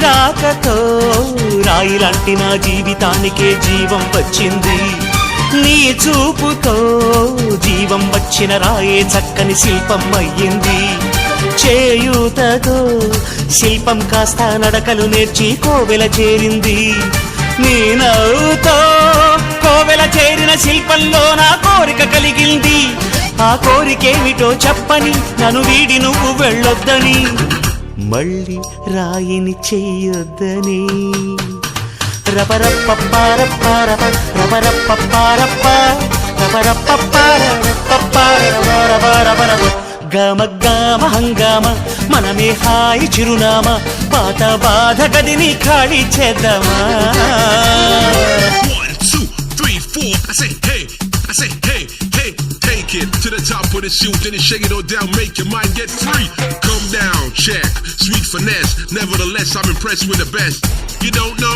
రాకతో రాయిలాంటి నా జీవితానికే జీవం వచ్చింది. నీ చూపుతో జీవం వచ్చిన రాయే చక్కని శిల్పం అయ్యింది. చేయూతతో శిల్పం కాస్త నడకలు నేర్చి కోవెల చేరింది. నీ నవ్వుతో కోవెల చేరిన శిల్పంలో నా కోరిక కలిగింది. ఆ కోరికేమిటో చెప్పని నన్ను వీడి నువ్వు వెళ్ళొద్దని, మళ్ళీ రాయిని చెయ్యొద్దని. రపరప్పపారప్పారప రపరప్పపారప్ప రపరప్పపారపపారపపారపపారపపారప గమ గమ హంగామ మనమే హాయి చిరునామా, పాత బాధ గదిని ఖాళీ చేద్దామా. 1 2 3 4 I say hey, I say hey, hey, take it to the top of the shoe, then you shake it all down, make your mind get free. Come down, check, sweet finesse, nevertheless I'm impressed with the best. You don't know